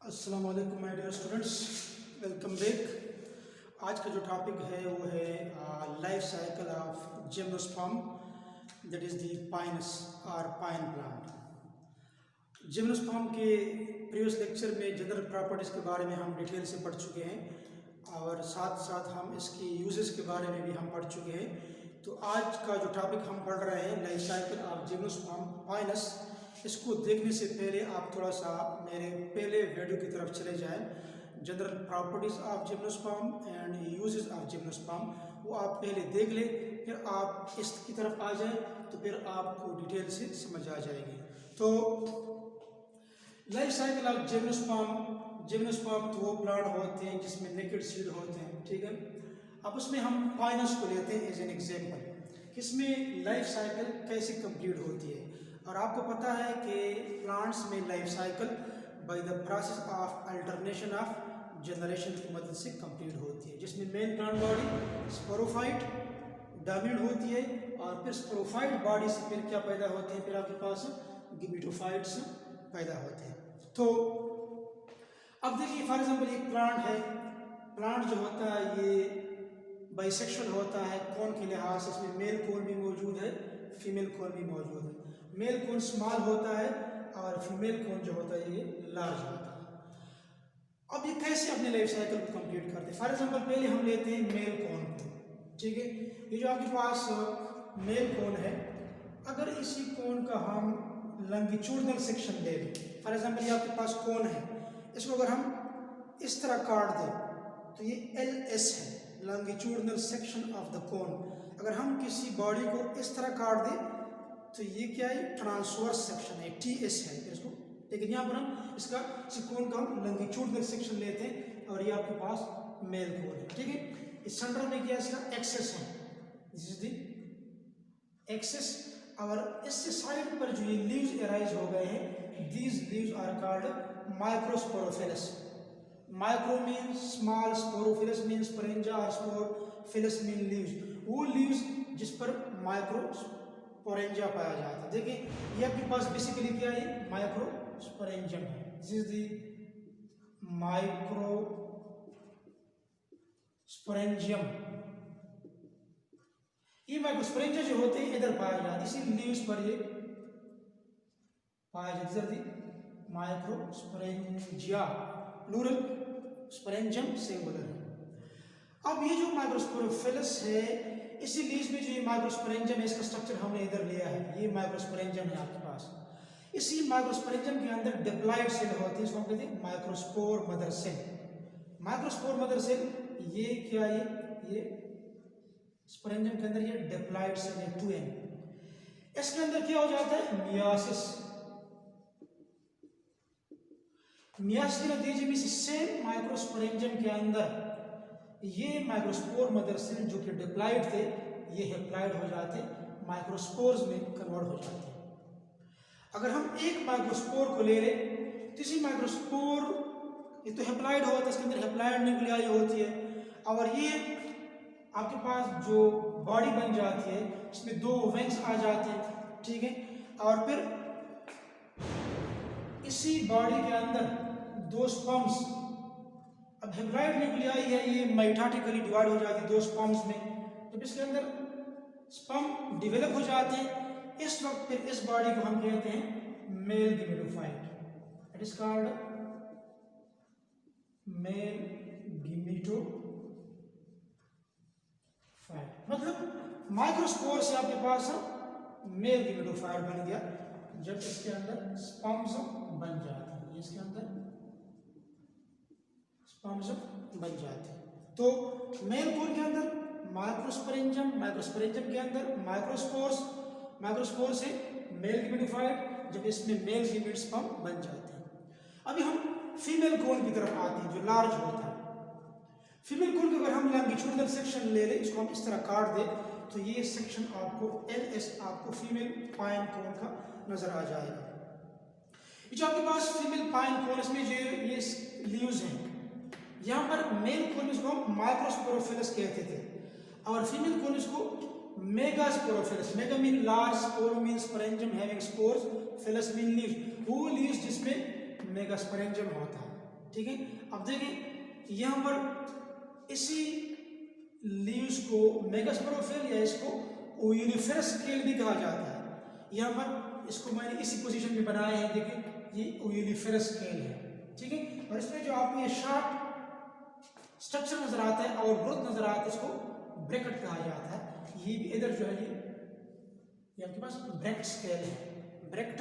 अस्सलाम वालेकुम my dear students, welcome back. आज का जो टॉपिक है वो है life cycle of gymnosperm, that is the pinus और पाइन प्लांट। जिम्नोस्पर्म के प्रीवियस लेक्चर में जनरल प्रॉपर्टीज़ के बारे में हम डिटेल से पढ़ चुके हैं और साथ साथ हम इसकी यूजेस के बारे में भी हम पढ़ चुके हैं। तो आज का जो टॉपिक हम पढ़ रहे हैं life cycle of gymnosperm Pinus, इसको देखने से पहले आप थोड़ा सा मेरे पहले वीडियो की तरफ चले जाएं, general properties of gymnosperm and uses of gymnosperm, वो आप पहले देख लें, फिर आप इसकी तरफ आ जाएं तो फिर आपको डिटेल से समझ आ जाएगी। तो लाइफ साइकिल ऑफ जिम्नोस्पर्म तो वो प्लांट होते हैं जिसमें नेकेड सीड होते हैं, ठीक है। अब उसमें हम पाइनस को लेते हैं एज एन एग्जाम्पल, इसमें लाइफ साइकिल कैसे कंप्लीट होती है। और आपको पता है कि प्लांट्स में life cycle by the process of alternation of generation की मदद से कंप्लीट होती है, जिसमें main plant body sporophyte dominant होती है और फिर स्पोरोफाइट बॉडी से फिर क्या पैदा होते हैं, फिर आपके पास गिमिटोफाइट्स पैदा होते हैं। तो अब देखिए फॉर एग्जांपल एक प्लांट है, प्लांट जो होता है ये बाइसेक्शुअल होता है कोन के लिहाज से, इसमें मेल कोन भी मौजूद है, फीमेल कोन भी मौजूद है। मेल कोन स्मॉल होता है और फीमेल कोन जो होता है ये लार्ज होता है। अब ये कैसे अपने लाइफ साइकिल को कंप्लीट करते हैं। फॉर एग्जांपल पहले हम लेते हैं मेल कोन को, ठीक है। ये जो आपके पास मेल कोन है, अगर इसी कोन का हम लॉन्गिट्यूडनल सेक्शन ले लें, फॉर एग्जांपल ये आपके पास कोन है, इसको अगर हम इस तरह काट दें तो ये LS है, longitudinal section of the cone. अगर हम किसी बॉडी को इस तरह काट दें तो ये क्या है, ट्रांसवर्स सेक्शन है, TS है इसको। लेकिन यहाँ पर हम इसका कोन का हम लॉन्गिट्यूडनल सेक्शन लेते हैं और ये आपके पास मेल कोन है, ठीक है। इस सेंटर में क्या इसका एक्सेस है, दिस इज द एक्सेस। और इससे साइड पर जो ये लीव्स अराइज हो गए हैं, these leaves are called microsporophylls. Micro mean small, sporophylls mean sporangia और स्पोरोफिलस मीन लीव्स, वो लीव्स जिस पर माइक्रोस्पोरेंजा पाया जाता है। देखिए ये आपके पास बेसिकली क्या है, माइक्रोस्पोरेंजियम है, दिस इज द माइक्रोस्पोरेंजियम। ये माइक्रोस्पोरेंजिया जो होते हैं इधर पाया जाता है, इसी लीव्स पर ये पाया जाता है, माइक्रोस्पोरेंजिया प्लूरल, स्पोरेंजियम सिंगुलर है। अब ये जो माइक्रोस्पोरोफिलस है, इसी लीव्स में जो ये माइक्रोस्पोरेंजियम है, इसका स्ट्रक्चर हमने इधर लिया है, ये माइक्रोस्पोरेंजियम है आपके पास। इसी माइक्रोस्पोरेंजियम के अंदर डिप्लॉइड सेल होती है, इसको हम कहते हैं microspore mother cell. Microspore mother cell ये क्या है, ये स्पोरेंजियम के अंदर ये डिप्लॉइड सेल है 2N। इसके अंदर क्या हो जाता है, मियासिस। मियासिस के नतीजे में सेम माइक्रोस्पोरेंजियम के अंदर ये माइक्रोस्पोर मदर सेल जो कि डिप्लॉइड थे, ये हेप्लॉइड हो जाते, माइक्रोस्पोर्स में कन्वर्ट हो जाते हैं। अगर हम एक माइक्रोस्पोर को ले लें तो इसी माइक्रोस्पोर, ये तो हेप्लॉइड होता है, इसके अंदर हेप्लॉइड न्यूक्लियाई होती है और ये आपके पास जो बॉडी बन जाती है, इसमें 2 विंग्स आ जाते हैं, ठीक है। और फिर इसी बॉडी के अंदर 2 स्पर्म्स, अब हेप्लॉइड न्यूक्लियाई है, ये माइटोटिकली डिवाइड हो जाती है 2 स्पर्म्स में। जब इसके अंदर स्पर्म डेवलप हो जाते हैं, इस वक्त फिर इस बॉडी को हम कहते हैं male gametophyte, it is called male gametophyte. मतलब माइक्रोस्पोर से आपके पास मेल गिमेटोफाइट बन गया जब इसके अंदर स्पर्म्स बन जाते हैं, इसके अंदर स्पर्म्स बन जाते हैं। तो मेल कोन के अंदर माइक्रोस्पोरेंजियम, माइक्रोस्पोरेंजियम के अंदर माइक्रोस्पोर्स, माइक्रोस्पोर से मेल गिमेटोफाइट, जब इसमें मेल गिमेट स्पर्म बन जाते हैं। अभी हम फीमेल कोन की तरफ आते हैं जो लार्ज होता है। फीमेल कोन को अगर हम लॉन्गिट्यूडनल सेक्शन ले लें, इसको हम इस तरह काट दें तो ये सेक्शन आपको LS आपको फीमेल पाइन कोन का नजर आ जाएगा। ये जो आपके पास फीमेल पाइन कोन, इसमें जो ये लीव्स हैं, यहाँ पर मेल कोन इसको हम माइक्रोस्पोरोफिलस कहते थे और फीमेल कोन इसको megasporophylls. Mega mean large, sporo mean sporangium having spores, phyllus mean leaves, वो लीव्स जिसमें मेगास्पोरेंजियम होता है। ठीक है। अब देखिए यहाँ पर इसी लीव्स को मेगास्पोरोफिल या इसको ओयूनिफेरस स्केल भी कहा जाता है। यहाँ पर इसको मैंने इसी पोजीशन में बनाया है, देखिए ये ओयूनिफेरस स्केल है, ठीक है। और इसमें जो आपको ये शार्प स्ट्रक्चर नजर आता है और ग्रोथ नजर आता है, इसको ब्रैकेट कहा जाता है। ये भी इधर जो है ये आपके पास ब्रैकेट स्केल है, ब्रैकेट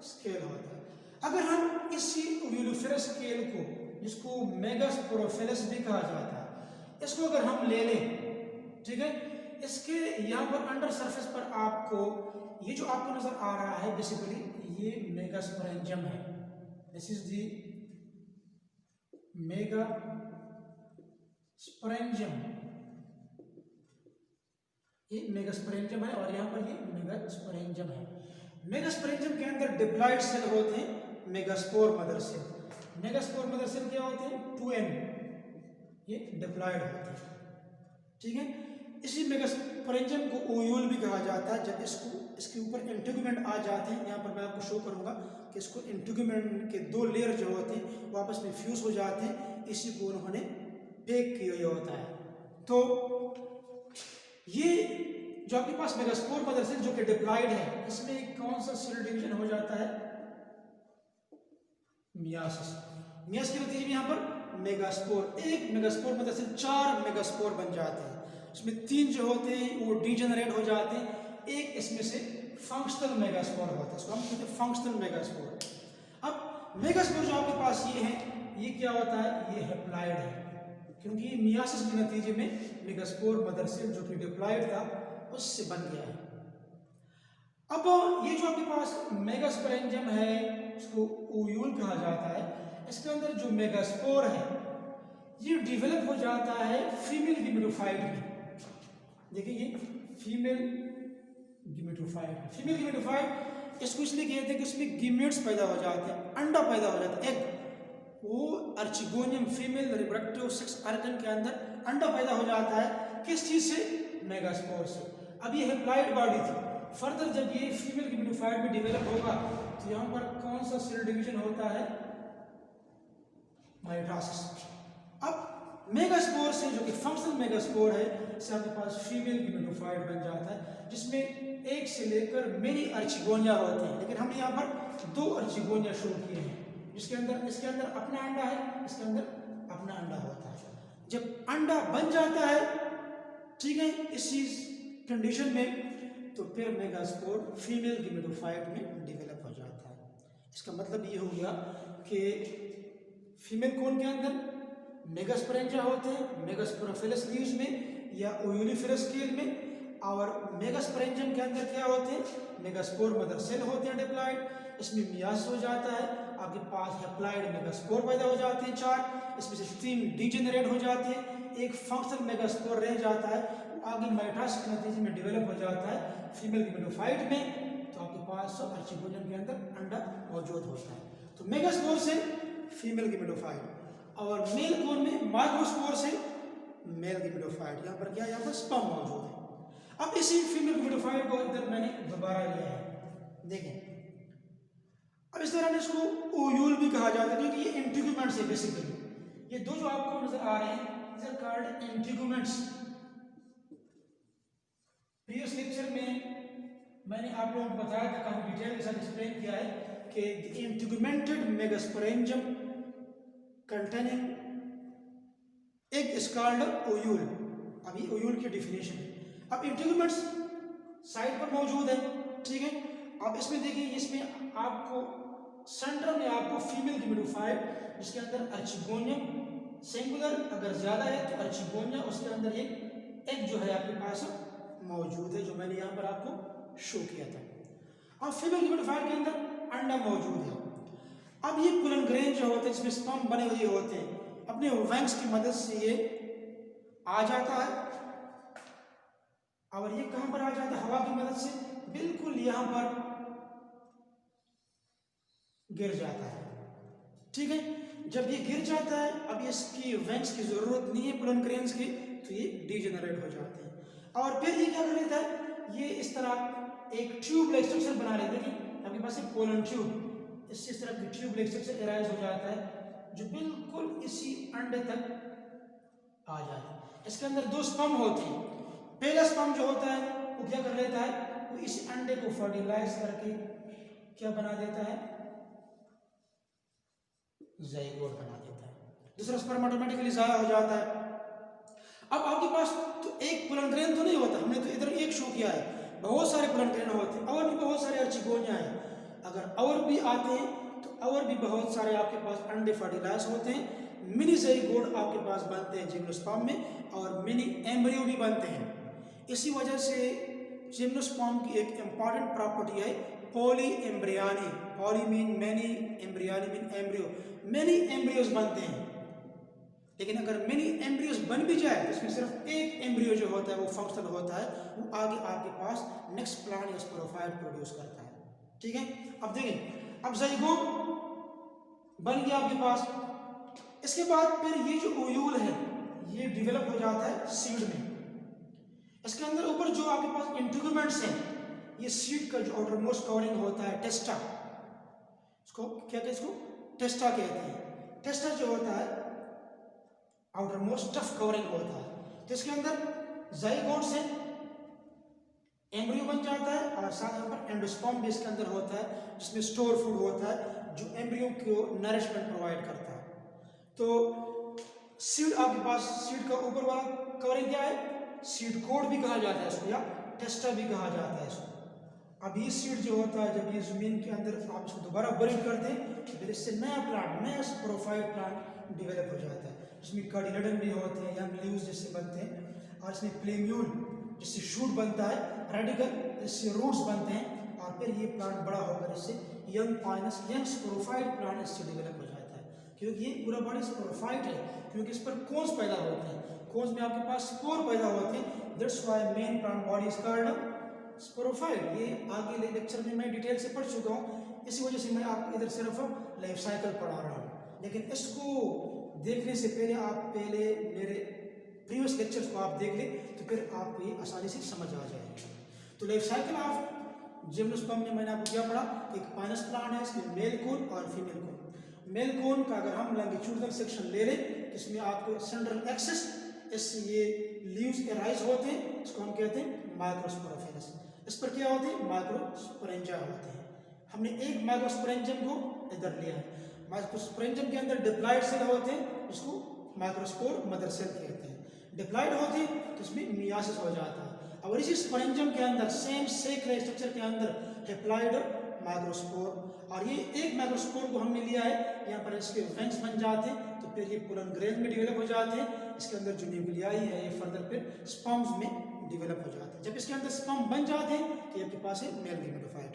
स्केल होता है। अगर हम इसी ओयूनिफेरस स्केल को, जिसको मेगास्पोरोफिलस भी कहा जाता है, इसको अगर हम ले लें, ठीक है, इसके यहाँ पर अंडर सरफेस पर आपको ये जो आपको नजर आ रहा है बेसिकली ये मेगास्पोरेंजियम है। दिस इज दी मेगास्पोरेंजियम, ये मेगास्पोरेंजियम है और यहाँ पर ये मेगास्पोरेंजियम है। मेगास्पोरेंजियम के अंदर डिप्लॉइड सेल होते हैं, megaspore mother cell. Megaspore mother cell क्या होते हैं? 2n, ये डिप्लॉइड होते हैं, ठीक है। इसी मेगास्पोरेंजियम को ओयूल भी कहा जाता है। जब इसके ऊपर इंटीग्यूमेंट आ जाते हैं, यहाँ पर मैं आपको शो करूंगा कि इसको इंटीग्यूमेंट के 2 लेयर जो होते हैं वो आपस में फ्यूज हो जाते हैं, इसी को उन्होंने पैक किया हुआ होता है। तो ये जो आपके पास मेगास्पोर मदर सेल जो कि डिप्लॉइड है, इसमें कौन सा सेल डिवीजन हो जाता है? मियासिस। मियासिस के नतीजे में यहाँ पर मेगास्पोर, एक मेगास्पोर मदर सेल 4 मेगास्पोर बन जाते हैं। इसमें 3 जो होते हैं वो डीजेनरेट हो जाते हैं, एक इसमें से फंक्शनल मेगास्पोर होता है, इसको हम कहते हैं फंक्शनल मेगास्पोर। अब मेगास्पोर जो आपके पास ये है, ये क्या होता है? ये हैप्लॉइड है, क्योंकि मियासिस के नतीजे में मेगास्पोर मदर सेल जो कि डिप्लॉइड था उससे बन गया है। अब ये जो आपके पास मेगास्पोरेंजियम है, इसको ओयूल कहा जाता है। इसके अंदर जो मेगास्पोर है ये डेवलप हो जाता है फीमेल गिमेटोफाइट में। देखिए ये फीमेल गिमेटोफाइट, फीमेल गिमेटोफाइट इसको इसलिए कहते हैं कि उसमें गिमेट्स पैदा हो जाते हैं, अंडा पैदा हो जाता है, एग। वो अर्चिगोनियम फीमेल रिप्रोडक्टिव सेक्स ऑर्गन के अंदर अंडा पैदा हो जाता है, किस चीज से? मेगास्पोर से। अब ये हैप्लॉइड बॉडी थी, फर्दर जब ये फीमेल गिमेटोफाइट में डेवलप होगा तो यहाँ पर कौन सा सेल डिवीजन होता है? माइटोसिस। अब मेगास्पोर से, जो कि फंक्शनल मेगास्पोर है, इससे आपके पास फीमेल गिमेटोफाइट बन जाता है, जिसमें एक से लेकर मेनी अर्चिगोनिया होते हैं। लेकिन हमने यहाँ पर 2 अर्चिगोनिया शो किए हैं, जिसके अंदर इसके अंदर अपना अंडा है, इसके अंदर अपना अंडा होता है। जब अंडा बन जाता है, ठीक है, इसी कंडीशन में, तो फिर मेगास्पोर फीमेल गिमेटोफाइट में डेवलप हो जाता है। इसका मतलब ये हो गया कि फीमेल कोन के अंदर मेगास्पोरेंजिया होते हैं, मेगास्पोरोफिलस लीव्स में या ओयूनिफेरस स्केल में, और मेगास्पोरेंजियम के अंदर क्या होते हैं? मेगास्पोर मदर सेल होते हैं डिप्लॉइड, इसमें मियासिस हो जाता है, आपके पास हैप्लॉइड मेगास्पोर पैदा हो जाते हैं 4, इसमें से 3 डीजेनरेट हो जाते हैं, एक फंक्शनल मेगास्पोर रह जाता है, आगे माइटोसिस के नतीजे में डेवलप हो जाता है फीमेल गिमेटोफाइट में, तो आपके पास अर्चिगोनियम के अंदर अंडा मौजूद होता है। तो मेगास्पोर से फीमेल गिमेटोफाइट, और मेल कोन में माइक्रोस्पोर से मेल गिमेटोफाइट। यहाँ पर क्या है? यहाँ पर स्पर्म मौजूद है। अब इसी फीमेल गिमेटोफाइट को इधर मैंने दोबारा लिया है, देखें। अब इस तरह इसको ओयूल भी कहा जाता है, क्योंकि ये इंटीग्यूमेंट्स है बेसिकली। ये 2 जो आपको नजर आ रहे हैं, these are called integuments. Previous lecture में मैंने आप लोगों को बताया था, काफी डिटेल के साथ एक्सप्लेन किया है कि integumented megasporangium containing egg is called ovule. अभी ओयूल की डेफिनेशन है। अब इंटीग्यूमेंट्स साइड पर मौजूद है, ठीक है। अब इसमें देखिए, इसमें आपको सेंटर में आपको फीमेल गिमेटोफाइट, जिसके अंदर अर्चिगोनियम सिंगुलर अगर ज्यादा है तो अर्चिगोनिया, उसके अंदर एक एग जो है आपके पास मौजूद है, जो मैंने यहाँ पर आपको शो किया था। अब फीमेल गिमेटोफाइट के अंदर अंडा मौजूद है। अब ये पोलन ग्रेन जो होते हैं, इसमें स्पर्म बने हुए होते हैं, अपने वैंक्स की मदद से ये आ जाता है, और ये कहां पर आ जाता है? हवा की मदद से बिल्कुल यहां पर गिर जाता है, ठीक है। जब ये गिर जाता है, अब इसकी वैंक्स की जरूरत नहीं है पोलन ग्रेन्स की, तो ये डीजेनरेट हो जाते हैं, और फिर ये क्या कर लेता है? ये इस तरह एक ट्यूब लाइक स्ट्रक्चर बना लेते हैं। आपके पास एक पोलन ट्यूब, इससे इस तरह की ट्यूब लाइक स्ट्रक्चर एराइज हो जाता है, जो बिल्कुल इसी अंडे तक आ जाए। इसके अंदर दो स्पर्म होते हैं। पहला स्पर्म जो होता है वो क्या कर लेता है, वो इस अंडे को फर्टिलाइज करके क्या बना देता है, ज़ाइगोट बना देता है। दूसरा स्पर्म ऑटोमेटिकली ज़ाया हो जाता है। अब आपके पास तो एक पुलन ग्रेन तो नहीं होता, हमने तो इधर एक शो किया है, बहुत सारे पुलन ग्रेन होते हैं, और भी बहुत सारे अर्चिगोनिया हैं। अगर और भी आते हैं तो और भी बहुत सारे आपके पास अंडे फर्टिलाइज होते हैं, मिनी ज़ाइगोट आपके पास बनते हैं जिम्नोस्पर्म में, और मिनी एम्ब्रियो भी बनते हैं। इसी वजह से जिम्नोस्पर्म की एक इम्पॉर्टेंट प्रॉपर्टी है poly embryony. Poly mean many, embryony mean embryo, many embryos बनते हैं। लेकिन अगर मिनी एम्ब्रियोज बन भी जाए तो इसमें सिर्फ एक एम्ब्रियो जो होता है वो फंक्शनल होता है, वो आगे आपके पास नेक्स्ट प्लांट या स्पोरोफाइट प्रोड्यूस करता है। ठीक है, अब देखें, अब ज़ाइगोट बन गया आपके पास, इसके बाद फिर ये जो ओयूल है ये डेवलप हो जाता है सीड में। इसके अंदर ऊपर जो आपके पास इंटीग्यूमेंट्स हैं, ये सीड का जो आउटरमोस्ट कवरिंग होता है टेस्टा, इसको क्या कहते हैं, इसको टेस्टा कहते हैं। टेस्टा जो होता है आउटरमोस्ट टफ कवरिंग होता है। तो इसके अंदर ज़ाइगोट से एम्ब्रियो बन जाता है, और साथ यहाँ पर एंडोस्पर्म भी इसके अंदर होता है, जिसमें स्टोर फूड होता है जो एम्ब्रियो को नरिशमेंट प्रोवाइड करता है। तो सीड आपके पास, सीड का ऊपर वाला कवरिंग क्या है, सीड कोड भी कहा जाता है इसको, या टेस्टा भी कहा जाता है इसको। अब ये सीड जो होता है, जब ये जमीन के अंदर आप इसको दोबारा बरी कर दें तो फिर इससे नया प्लांट, नया स्पोरोफाइट प्लांट डेवलप हो जाता है। इसमें कार्डिलेडन भी होते हैं, यंग लीव्स जिससे बनते हैं, और इसमें प्लेम्यूल जिससे शूट बनता है, रेडिकल जिससे रूट्स बनते हैं, और फिर ये प्लांट बड़ा होकर इससे young Pinus, young sporophyte plant इससे डेवलप हो जाता है। क्योंकि ये पूरा बॉडी स्पोरोफाइट है, क्योंकि इस पर कोन्स पैदा होते हैं, कोन्स में आपके पास स्पोर पैदा होते हैं, that's why main plant body is called sporophyte. ये आगे लेक्चर में मैं डिटेल से पढ़ चुका हूँ, इसी वजह से मैं आपको इधर सिर्फ लाइफ साइकिल पढ़ा रहा हूँ। लेकिन इसको देखने से पहले आप पहले मेरे प्रीवियस लेक्चर्स को आप देख लें, तो फिर आपको ये आसानी से समझ आ जाएगा। तो लाइफ साइकिल ऑफ जिम्नोस्पर्म में मैंने आपको क्या पढ़ा, एक पाइनस प्लांट है, इसमें मेल कोन और फीमेल कोन। मेल कोन का अगर हम लॉन्गिट्यूडनल सेक्शन ले लें तो इसमें आपको सेंट्रल एक्सिस, इससे ये लीव्स एराइज होते हैं, इसको हम कहते हैं माइक्रोस्पोरोफिलस। इस पर क्या होते हैं, माइक्रोस्पोरेंजिया होते हैं। हमने एक माइक्रोस्पोरेंजियम को इधर लिया है, माइक्रोस्पोरेंजियम के अंदर डिप्लॉइड सेल होते हैं, उसको माइक्रोस्पोर मदर सेल कहते हैं। डिप्लॉइड होते हैं तो इसमें मियासिस हो जाता है, और इसी स्पोरेंजियम के अंदर सेम सेकुलर स्ट्रक्चर के अंदर हेप्लॉइड माइक्रोस्पोर, और ये एक माइक्रोस्पोर को हमने लिया है, यहाँ पर इसके वेंस बन जाते हैं, तो फिर ये पुलन ग्रेन में डेवलप हो जाते हैं। इसके अंदर जो न्यूक्लियाई है ये फर्दर फिर स्पर्म्स में डेवलप हो जाते हैं। जब इसके अंदर स्पर्म बन जाते हैं तो आपके पास है मेल गेमेटोफाइट।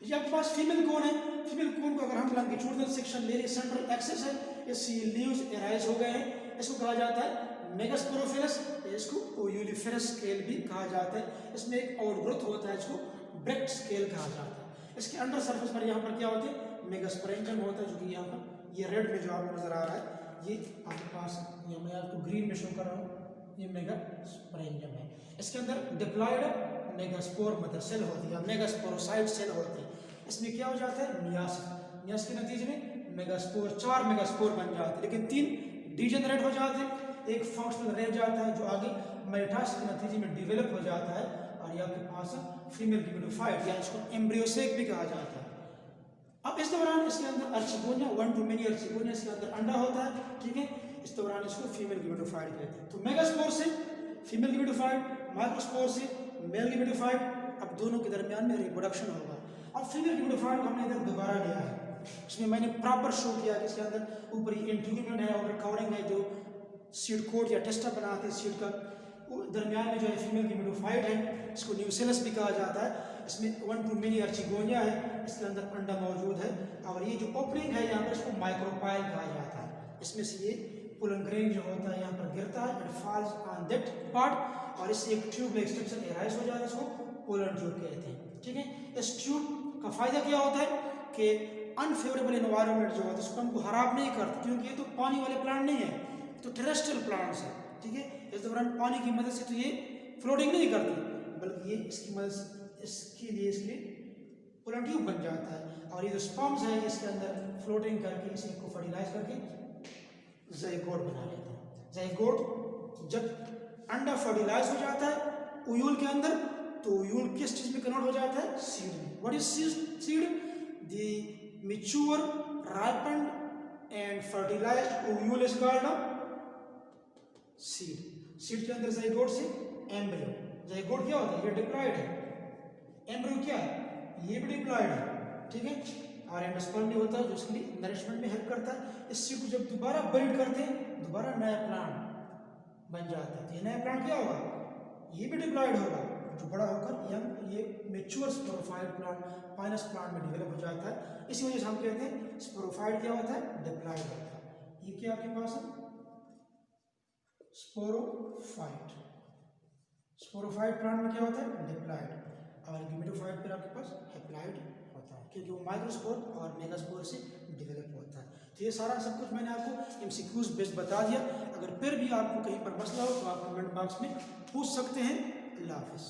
ये आपके पास फीमेल कोन है, फीमेल कोन को अगर हम लॉन्गिट्यूडनल सेक्शन ले रहे, सेंट्रल एक्सिस है, इससे लीव्स एराइज हो गए हैं, इसको कहा जाता है मेगास्पोरोफिलस, इसको ओयूलिफेरस स्केल भी कहा जाता है। इसमें एक आउटग्रोथ होता है, इसको ब्रेक्ट स्केल कहा जाता है। इसके अंडर सरफेस पर यहाँ पर क्या होते हैं, मेगास्पोरेंजियम होता है, जो कि यहाँ पर ये रेड में जो आपको नजर आ रहा है, ये आपके पास, ये मैं आपको ग्रीन में शो कर रहा हूँ, ये मेगास्पोरेंजियम है। इसके अंदर डिप्लॉइड मेगास्पोर मदर सेल होती है, मेगास्पोरोसाइट सेल होती है। इसमें क्या हो जाता है, मियासिस, मियासिस के नतीजे में मेगास्पोर, 4 मेगास्पोर बन जाते हैं, लेकिन 3 डिजेनरेट हो जाते हैं, एक फंक्शनल रह जाता है जो आगे मेटासिस के नतीजे में डेवलप हो जाता है, और ये आपके पास फीमेल गेमेटोफाइट, या इसको एम्ब्रियोसेक भी कहा जाता है। अब इस दौरान इसके अंदर अर्चिगोनिया, 1 to many अर्चिगोनिया इसके अंदर अंडा होता है, ठीक है। इस दौरान इसको फीमेल गेमेटोफाइट कहते हैं। तो मेगास्पोर से फीमेल गेमेटोफाइट, माइक्रोस्पोर से मेल गेमेटोफाइट, अब दोनों के दरमियान में रिप्रोडक्शन होगा। अब फीमेल गेमेटोफाइट को हमने इधर दोबारा लिया है, इसमें मैंने प्रॉपर शो किया कि इसके अंदर ऊपर इंटीग्यूमेंट है और कवरिंग है, जो सीड कोट या टेस्टा बनाते हैं सीड का, दरमियान में जो है फीमेल गेमेटोफाइट है, इसको न्यूसेलस भी कहा जाता है। इसमें 1 to many अर्चिगोनिया है, इसके अंदर अंडा मौजूद है, और ये जो ओपनिंग है यहाँ पर इसको माइक्रोपाइल कहा जाता है। इसमें से ये पुलन ग्रेन जो होता है यहाँ पर गिरता है, it falls on that part, और इससे एक ट्यूब लाइक स्ट्रक्चर एराइज हो जाता है, इसको पोलन ट्यूब कहते हैं, ठीक है। इस ट्यूब का फायदा क्या होता है कि अनफेवरेबल एनवायरनमेंट जो होता है उसको हमको खराब नहीं करता, क्योंकि ये तो पानी वाले प्लांट नहीं है, तो टेरेस्ट्रियल प्लांट्स है, ठीक है। इस दौरान पानी की मदद से तो ये फ्लोटिंग नहीं करती, बल्कि ये इसकी मदद, इसके लिए पोलन ट्यूब बन जाता है। और ये जो स्पर्म्स है इसके अंदर फ्लोटिंग करके इसी को फर्टिलाइज करके ज़ाइगोट बना लेते हैं। ज़ाइगोट जब अंडा फर्टिलाइज हो जाता है ओव्यूल के अंदर, तो ओव्यूल किस चीज में कन्वर्ट हो जाता है? सीड में। What is seed? The mature, ripened and fertilised ovule is called seed. Seed के अंदर ज़ाइगोट से एम्ब्रियो। ज़ाइगोट क्या होता है? ये डिप्लॉयड है। एम्ब्रियो क्या है? ये भी डिप्लॉयड है, ठीक है। और एंडोस्पर्म भी होता है जो उसके लिए नरिशमेंट में हेल्प करता है। इस सीड को जब दोबारा ब्रीड करते हैं, दोबारा नया प्लांट बन जाता है। तो ये नया प्लांट क्या होगा? ये भी डिप्लॉयड होगा, जो बड़ा होकर यंग ये mature sporophyte plant, Pinus plant में डेवलप हो जाता है। इसी वजह से हम कहते हैं स्पोरोफाइट क्या होता है? डिप्लॉयड होता है। ये क्या आपके पास है? स्पोरोफाइट। स्पोरोफाइट प्लांट में क्या होता है? डिप्लॉयड। और गेमेटोफाइट पर आपके पास हैप्लॉयड होता है, क्योंकि वो माइक्रोस्पोर और मेगास्पोर से डेवलप होता है। तो ये सारा सब कुछ मैंने आपको MCQs बेस्ड बता दिया। अगर फिर भी आपको कहीं पर मसला हो तो आप कमेंट बॉक्स में पूछ सकते हैं। अल्लाह हाफिज़।